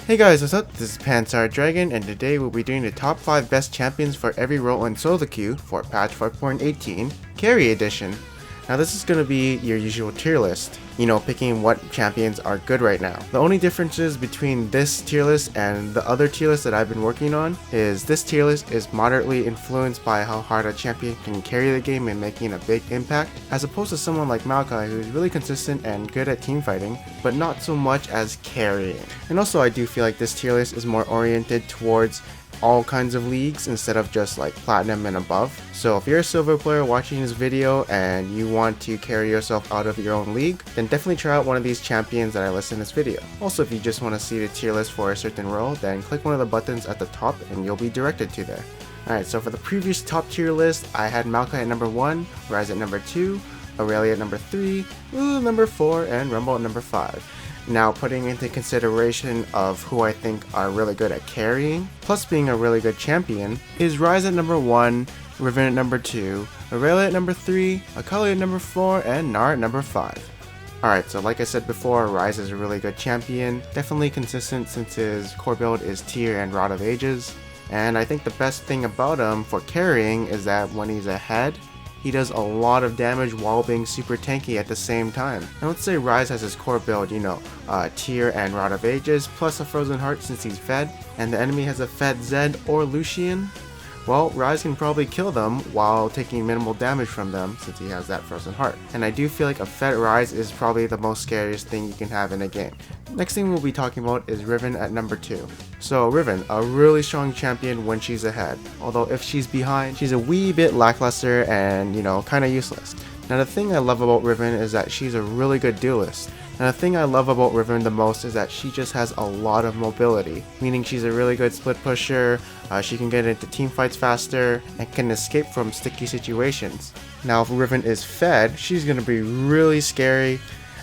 Hey guys, what's up? This is Pansar Dragon, and today we'll be doing the top 5 best champions for every role in solo queue for patch 4.18 Carry Edition. Now this is going to be your usual tier list, picking what champions are good right now. The only differences between this tier list and the other tier list that I've been working on is this tier list is moderately influenced by how hard a champion can carry the game and making a big impact, as opposed to someone like Maokai who's really consistent and good at team fighting, but not so much as carrying. And also I do feel like this tier list is more oriented towards all kinds of leagues instead of just like platinum and above. So if you're a silver player watching this video and you want to carry yourself out of your own league, then definitely try out one of these champions that I list in this video. Also, if you just want to see the tier list for a certain role, then click one of the buttons at the top and you'll be directed to there. Alright, so for the previous top tier list, I had Maokai at number 1, Ryze at number 2, Aurelia at number 3, Lulu number 4, and Rumble at number 5. Now, putting into consideration of who I think are really good at carrying, plus being a really good champion, is Ryze at number 1, Riven at number 2, Aurelia at number 3, Akali at number 4, and Gnar at number 5. Alright, so like I said before, Ryze is a really good champion, definitely consistent since his core build is Tear and Rod of Ages, and I think the best thing about him for carrying is that when he's ahead, he does a lot of damage while being super tanky at the same time. Now let's say Ryze has his core build, Tear and Rod of Ages, plus a Frozen Heart since he's fed, and the enemy has a fed Zed or Lucian. Well, Ryze can probably kill them while taking minimal damage from them since he has that Frozen Heart. And I do feel like a fed Ryze is probably the most scariest thing you can have in a game. Next thing we'll be talking about is Riven at number 2. So Riven, a really strong champion when she's ahead, although if she's behind, she's a wee bit lackluster and, kinda useless. Now the thing I love about Riven is that she's a really good duelist. And the thing I love about Riven the most is that she just has a lot of mobility, meaning she's a really good split pusher, she can get into team fights faster, and can escape from sticky situations. Now if Riven is fed, she's going to be really scary,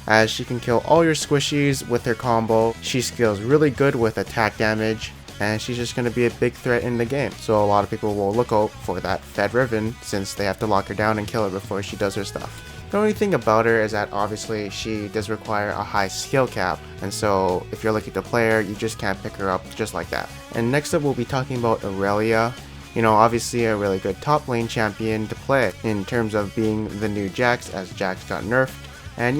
as she can kill all your squishies with her combo, she scales really good with attack damage, and she's just going to be a big threat in the game. So a lot of people will look out for that fed Riven since they have to lock her down and kill her before she does her stuff. The only thing about her is that obviously she does require a high skill cap, and so if you're looking to play her, you just can't pick her up just like that. And next up we'll be talking about Aurelia. Obviously a really good top lane champion to play in terms of being the new Jax, as Jax got nerfed, and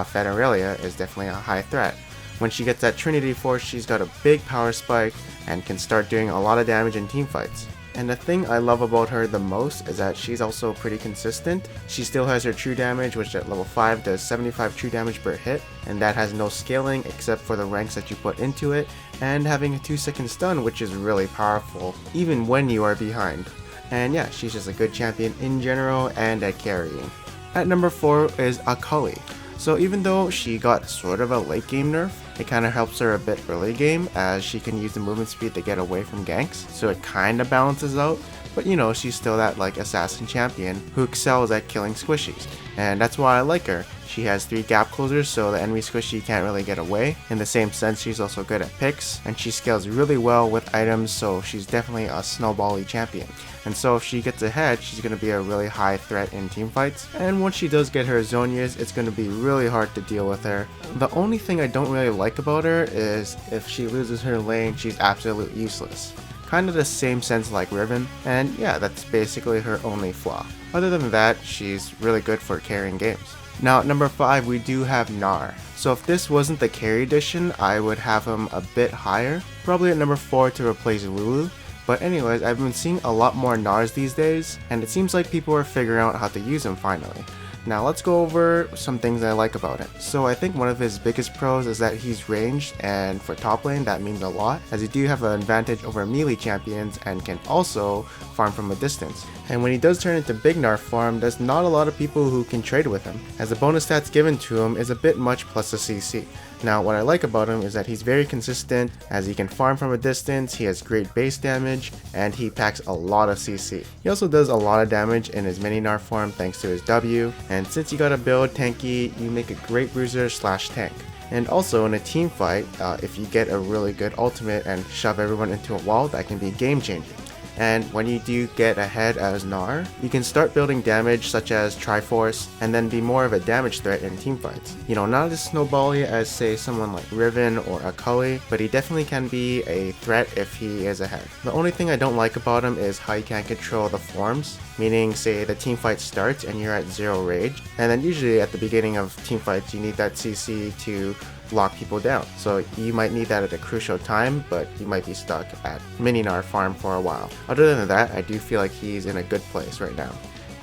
fed Aurelia is definitely a high threat. When she gets that Trinity Force, she's got a big power spike and can start doing a lot of damage in team fights. And the thing I love about her the most is that she's also pretty consistent. She still has her true damage, which at level 5 does 75 true damage per hit, and that has no scaling except for the ranks that you put into it, and having a 2-second stun, which is really powerful, even when you are behind. And yeah, she's just a good champion in general and at carrying. At number 4 is Akali. So even though she got sort of a late game nerf, it kind of helps her a bit early game, as she can use the movement speed to get away from ganks, so it kind of balances out. But she's still that assassin champion who excels at killing squishies, and that's why I like her. She has 3 gap closers, so the enemy squishy can't really get away. In the same sense, she's also good at picks, and she scales really well with items, so she's definitely a snowbally champion. And so if she gets ahead, she's going to be a really high threat in team fights, and once she does get her Zhonya's, it's going to be really hard to deal with her. The only thing I don't really like about her is if she loses her lane, she's absolutely useless. Kind of the same sense like Riven, and yeah, that's basically her only flaw. Other than that, she's really good for carrying games. Now at number 5 we do have Gnar. So if this wasn't the carry edition, I would have him a bit higher, probably at number 4 to replace Lulu. But anyways, I've been seeing a lot more Gnars these days, and it seems like people are figuring out how to use him finally. Now let's go over some things I like about it. So I think one of his biggest pros is that he's ranged, and for top lane that means a lot, as you do have an advantage over melee champions and can also farm from a distance. And when he does turn into big Gnar form, there's not a lot of people who can trade with him, as the bonus stats given to him is a bit much plus the CC. Now what I like about him is that he's very consistent, as he can farm from a distance, he has great base damage, and he packs a lot of CC. He also does a lot of damage in his mini Gnar form thanks to his W, and since you gotta build tanky, you make a great bruiser / tank. And also in a team fight, if you get a really good ultimate and shove everyone into a wall, that can be game changing. And when you do get ahead as Gnar, you can start building damage such as Triforce and then be more of a damage threat in teamfights. You know, not as snowbally as say someone like Riven or Akali, but he definitely can be a threat if he is ahead. The only thing I don't like about him is how you can't control the forms, meaning say the teamfight starts and you're at 0 rage, and then usually at the beginning of teamfights you need that CC to lock people down. So you might need that at a crucial time, but you might be stuck at mini Gnar farm for a while. Other than that, I do feel like he's in a good place right now.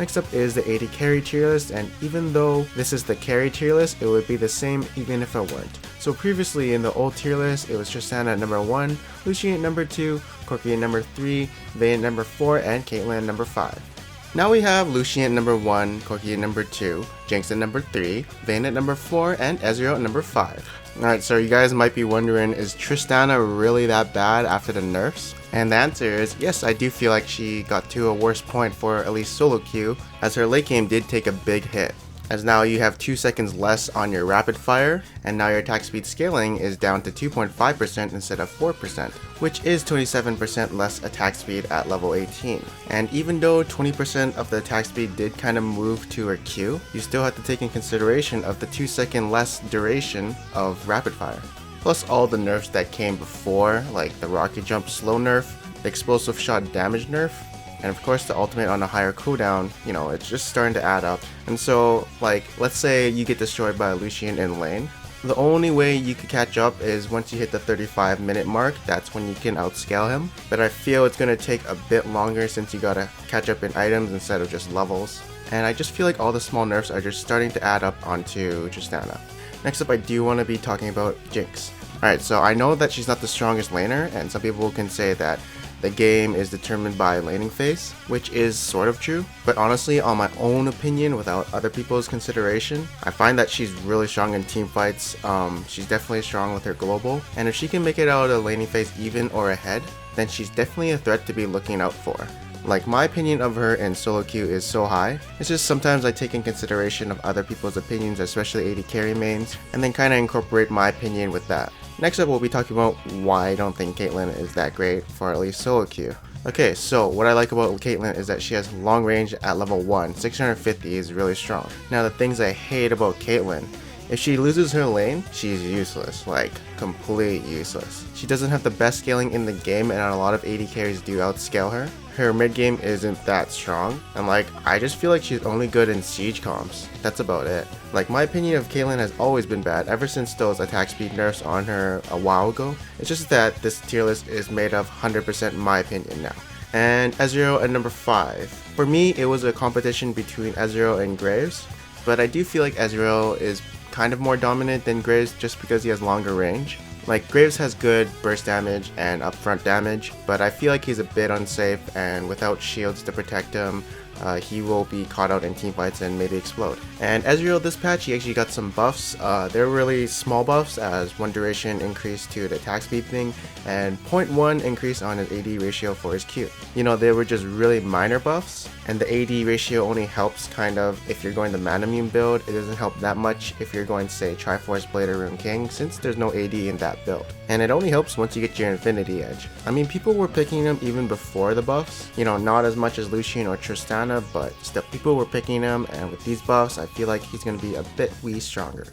Next up is the AD carry tier list, and even though this is the carry tier list, it would be the same even if it weren't. So previously in the old tier list, it was Tristana at number 1, Lucian at number 2, Corki at number 3, Vayne at number 4, and Caitlyn at number 5. Now we have Lucian at number 1, Corki at number 2, Jinx at number 3, Vayne at number 4, and Ezreal at number 5. Alright, so you guys might be wondering, is Tristana really that bad after the nerfs? And the answer is, yes, I do feel like she got to a worse point for at least solo queue, as her late game did take a big hit. As now you have 2 seconds less on your rapid fire, and now your attack speed scaling is down to 2.5% instead of 4%, which is 27% less attack speed at level 18. And even though 20% of the attack speed did kind of move to her Q, you still have to take in consideration of the 2 second less duration of rapid fire. Plus all the nerfs that came before, like the rocket jump slow nerf, the explosive shot damage nerf, and of course the ultimate on a higher cooldown, you know, it's just starting to add up. And so, like, let's say you get destroyed by a Lucian in lane. The only way you could catch up is once you hit the 35-minute mark, that's when you can outscale him. But I feel it's going to take a bit longer since you gotta catch up in items instead of just levels. And I just feel like all the small nerfs are just starting to add up onto Tristana. Next up, I do want to be talking about Jinx. Alright, so I know that she's not the strongest laner, and some people can say that the game is determined by laning phase, which is sort of true, but honestly, on my own opinion, without other people's consideration, I find that she's really strong in team fights. She's definitely strong with her global, and if she can make it out of the laning phase even or ahead, then she's definitely a threat to be looking out for. Like, my opinion of her in solo queue is so high, it's just sometimes I take in consideration of other people's opinions, especially AD carry mains, and then kinda incorporate my opinion with that. Next up, we'll be talking about why I don't think Caitlyn is that great for at least solo queue. Okay, so what I like about Caitlyn is that she has long range at level 1, 650 is really strong. Now the things I hate about Caitlyn, if she loses her lane, she's useless, like complete useless. She doesn't have the best scaling in the game, and a lot of AD carries do outscale her. Her mid game isn't that strong, and like, I just feel like she's only good in siege comps. That's about it. Like, my opinion of Caitlyn has always been bad ever since those attack speed nerfs on her a while ago. It's just that this tier list is made of 100% my opinion now. And Ezreal at number 5. For me, it was a competition between Ezreal and Graves, but I do feel like Ezreal is kind of more dominant than Graves just because he has longer range. Like, Graves has good burst damage and upfront damage, but I feel like he's a bit unsafe, and without shields to protect him, he will be caught out in teamfights and maybe explode. And Ezreal this patch, he actually got some buffs. They're really small buffs, as 1 duration increase to the attack speed thing, and 0.1 increase on his AD ratio for his Q. You know, they were just really minor buffs, and the AD ratio only helps kind of if you're going the Manamune build. It doesn't help that much if you're going to say Triforce Blade or Rune King, since there's no AD in that build. And it only helps once you get your Infinity Edge. I mean, people were picking him even before the buffs. You know, not as much as Lucian or Tristana, but still people were picking him, and with these buffs, I feel like he's going to be a bit stronger.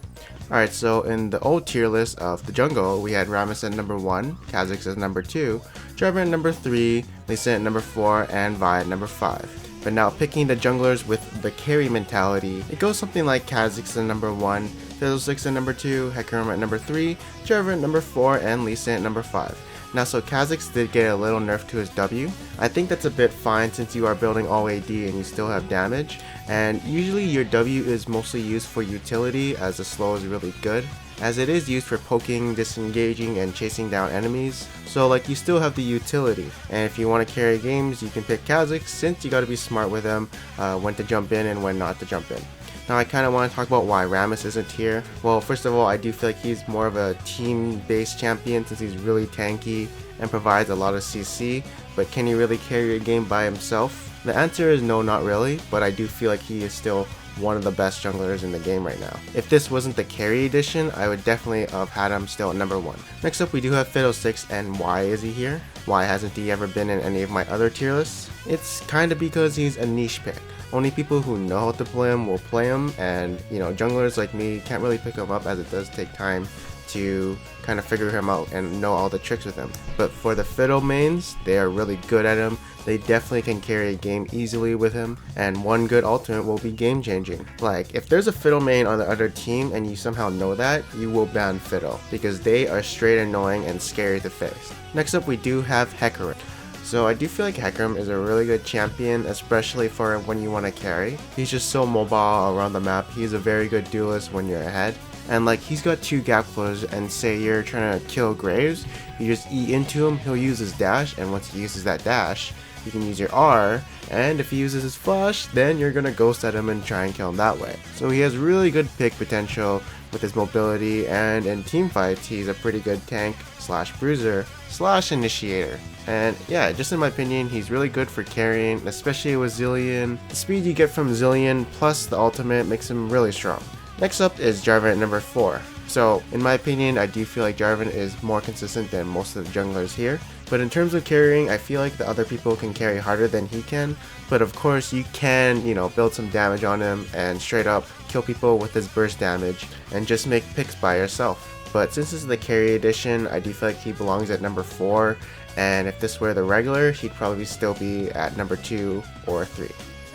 Alright, so in the old tier list of the jungle, we had Rammus at number 1, Kha'Zix at number 2, Trevor at number 3, Lee Sin at number 4, and Vi at number 5. But now picking the junglers with the carry mentality, it goes something like Kha'Zix at number 1, Fiddlesticks at number 2, Hecarim at number 3, Trevor at number 4, and Lee Sin at number 5. Now, so Kha'Zix did get a little nerf to his W. I think that's a bit fine since you are building all AD and you still have damage, and usually your W is mostly used for utility, as the slow is really good, as it is used for poking, disengaging, and chasing down enemies. So like, you still have the utility, and if you want to carry games, you can pick Kha'Zix, since you gotta be smart with him, when to jump in and when not to jump in. Now I kind of want to talk about why Rammus isn't here. Well, first of all, I do feel like he's more of a team-based champion since he's really tanky and provides a lot of CC, but can he really carry a game by himself? The answer is no, not really, but I do feel like he is still one of the best junglers in the game right now. If this wasn't the carry edition, I would definitely have had him still at number 1. Next up we do have Fiddlesticks, and why is he here? Why hasn't he ever been in any of my other tier lists? It's kinda because he's a niche pick. Only people who know how to play him will play him, and junglers like me can't really pick him up as it does take time to kind of figure him out and know all the tricks with him. But for the Fiddle mains, they are really good at him. They definitely can carry a game easily with him, and one good alternate will be game changing. Like, if there's a Fiddle main on the other team and you somehow know that, you will ban Fiddle, because they are straight annoying and scary to face. Next up we do have Hecarim. So I do feel like Hecarim is a really good champion, especially for when you want to carry. He's just so mobile around the map. He's a very good duelist when you're ahead. And like, he's got 2 gap closes, and say you're trying to kill Graves, you just E into him, he'll use his dash, and once he uses that dash, you can use your R, and if he uses his flash, then you're gonna ghost at him and try and kill him that way. So he has really good pick potential with his mobility, and in team fights, he's a pretty good tank slash bruiser slash initiator. And yeah, just in my opinion, he's really good for carrying, especially with Zilean. The speed you get from Zilean plus the ultimate makes him really strong. Next up is Jarvan at number 4. So in my opinion, I do feel like Jarvan is more consistent than most of the junglers here. But in terms of carrying, I feel like the other people can carry harder than he can. But of course you can, build some damage on him and straight up kill people with his burst damage and just make picks by yourself. But since this is the carry edition, I do feel like he belongs at number 4. And if this were the regular, he'd probably still be at number 2 or 3.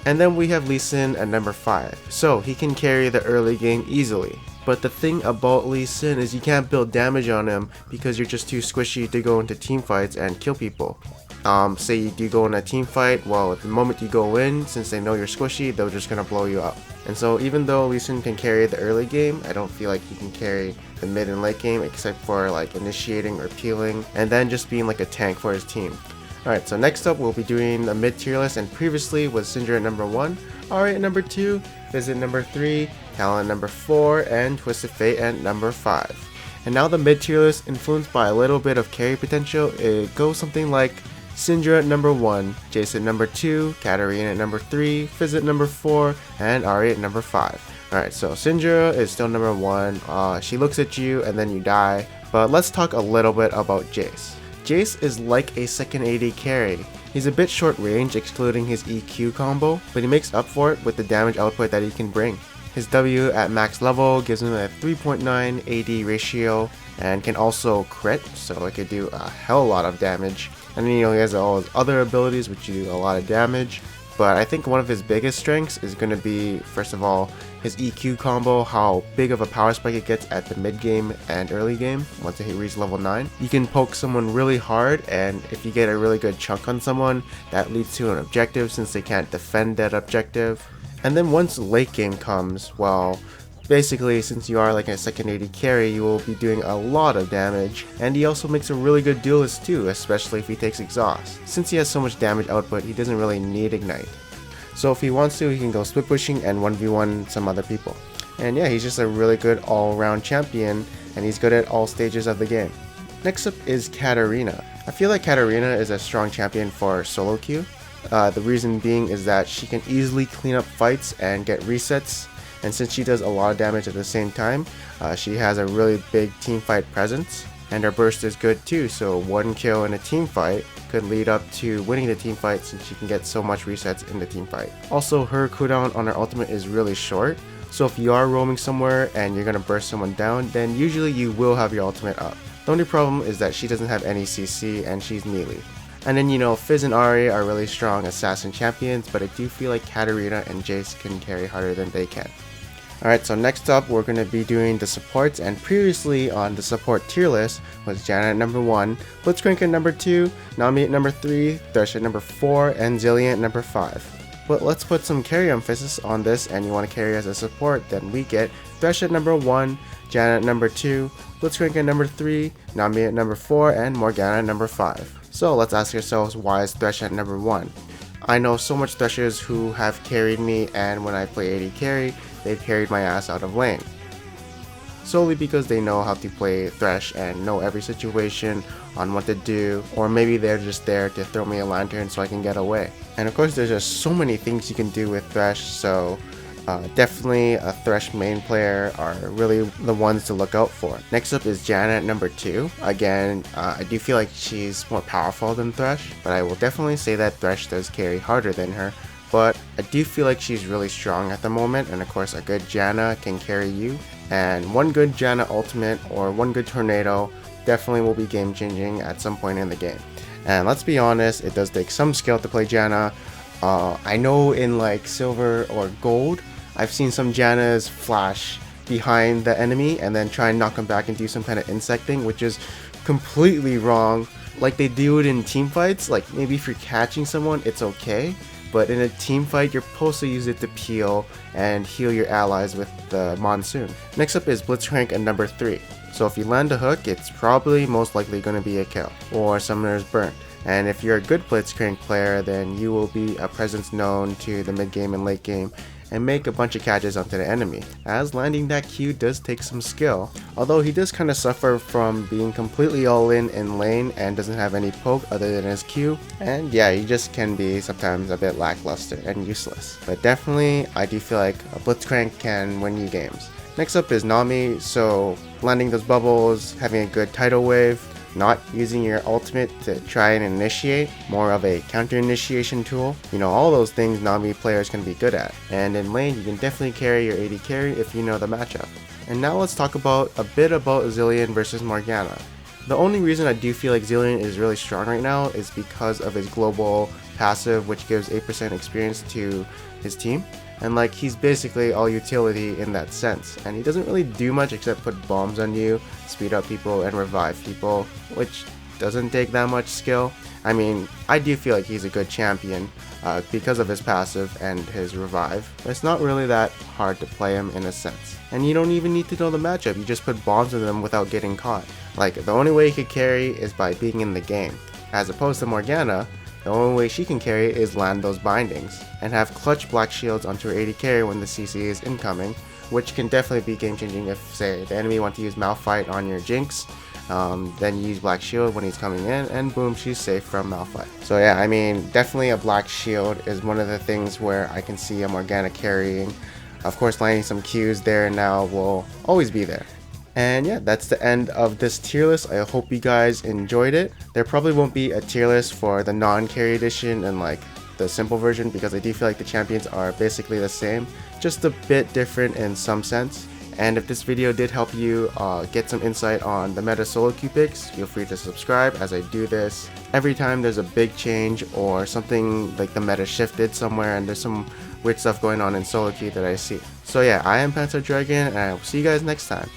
And then we have Lee Sin at number 5. So he can carry the early game easily. But the thing about Lee Sin is you can't build damage on him because you're just too squishy to go into team fights and kill people. Say you do go in a team fight, well, at the moment you go in, since they know you're squishy, they're just gonna blow you up. And so even though Lee Sin can carry the early game, I don't feel like he can carry the mid and late game except for like initiating or peeling, and then just being like a tank for his team. Alright, so next up we'll be doing a mid tier list, and previously was Syndra at number 1, Ahri at number 2, Fizz at number 3, Talon at number 4, and Twisted Fate at number 5. And now the mid tier list, influenced by a little bit of carry potential, it goes something like Syndra at number 1, Jace at number 2, Katarina at number 3, Fizz at number 4, and Ahri at number 5. Alright, so Syndra is still number 1, she looks at you and then you die, but let's talk a little bit about Jace. Jace is like a second AD carry. He's a bit short range excluding his EQ combo, but he makes up for it with the damage output that he can bring. His W at max level gives him a 3.9 AD ratio and can also crit, so it could do a hell lot of damage. And then he has all his other abilities which do a lot of damage. But I think one of his biggest strengths is going to be, first of all, his EQ combo, how big of a power spike it gets at the mid game and early game once it reaches level 9. You can poke someone really hard, and if you get a really good chunk on someone, that leads to an objective since they can't defend that objective. And then once late game comes, well, basically since you are like a second AD carry, you will be doing a lot of damage, and he also makes a really good duelist too, especially if he takes exhaust. Since he has so much damage output, he doesn't really need ignite. So if he wants to, he can go split pushing and 1v1 some other people. And yeah, he's just a really good all-around champion, and he's good at all stages of the game. Next up is Katarina. I feel like Katarina is a strong champion for solo queue. The reason being is that she can easily clean up fights and get resets, and since she does a lot of damage at the same time, she has a really big team fight presence, and her burst is good too, so one kill in a team fight could lead up to winning the team fight since she can get so much resets in the team fight. Also, her cooldown on her ultimate is really short, so if you are roaming somewhere and you're gonna burst someone down, then usually you will have your ultimate up. The only problem is that she doesn't have any CC and she's melee. And then Fizz and Ahri are really strong assassin champions, but I do feel like Katarina and Jace can carry harder than they can. Alright, so next up we're going to be doing the supports, and previously on the support tier list was Janna at number 1, Blitzcrank at number 2, Nami at number 3, Thresh at number 4, and Zilean at number 5. But let's put some carry emphasis on this, and you want to carry as a support, then we get Thresh at number 1, Janna at number 2, Blitzcrank at number 3, Nami at number 4, and Morgana at number 5. So let's ask ourselves, why is Thresh at number 1? I know so much Threshers who have carried me, and when I play AD carry, they've carried my ass out of lane. Solely because they know how to play Thresh and know every situation on what to do, or maybe they're just there to throw me a lantern so I can get away. And of course there's just so many things you can do with Thresh, so Definitely a Thresh main player are really the ones to look out for. Next up is Janna at number 2. Again, I do feel like she's more powerful than Thresh, but I will definitely say that Thresh does carry harder than her. But I do feel like she's really strong at the moment, and of course a good Janna can carry you. And one good Janna ultimate or one good tornado definitely will be game changing at some point in the game. And let's be honest, it does take some skill to play Janna. I know in like silver or gold, I've seen some Jannas flash behind the enemy and then try and knock them back and do some kind of insect thing, which is completely wrong. Like they do it in team fights, like maybe if you're catching someone, it's okay. But in a team fight, you're supposed to use it to peel and heal your allies with the monsoon. Next up is Blitzcrank at number 3. So if you land a hook, it's probably most likely going to be a kill or Summoner's Burn. And if you're a good Blitzcrank player, then you will be a presence known to the mid game and late game and make a bunch of catches onto the enemy, as landing that Q does take some skill, although he does kind of suffer from being completely all in lane and doesn't have any poke other than his Q, and yeah, he just can be sometimes a bit lackluster and useless. But definitely, I do feel like a Blitzcrank can win you games. Next up is Nami, so landing those bubbles, having a good tidal wave, not using your ultimate to try and initiate, more of a counter initiation tool. You know, all those things Nami players can be good at. And in lane, you can definitely carry your AD carry if you know the matchup. And now let's talk about a bit about Zilean versus Morgana. The only reason I do feel like Zilean is really strong right now is because of his global passive, which gives 8% experience to his team. And like, he's basically all utility in that sense, and he doesn't really do much except put bombs on you, speed up people, and revive people, which doesn't take that much skill. I mean, I do feel like he's a good champion because of his passive and his revive, but it's not really that hard to play him in a sense. And you don't even need to know the matchup, you just put bombs on them without getting caught. Like, the only way he could carry is by being in the game, as opposed to Morgana. The only way she can carry is land those bindings, and have clutch black shields onto her AD carry when the CC is incoming, which can definitely be game changing if, say, the enemy want to use Malphite on your Jinx, then you use black shield when he's coming in, and boom, she's safe from Malphite. So yeah, I mean, definitely a black shield is one of the things where I can see a Morgana carrying. Of course, landing some Qs there and now will always be there. And yeah, that's the end of this tier list. I hope you guys enjoyed it. There probably won't be a tier list for the non-carry edition and like the simple version, because I do feel like the champions are basically the same, just a bit different in some sense. And if this video did help you get some insight on the meta solo queue picks, feel free to subscribe, as I do this every time there's a big change or something like the meta shifted somewhere and there's some weird stuff going on in solo queue that I see. So yeah, I am Panzer Dragon, and I will see you guys next time.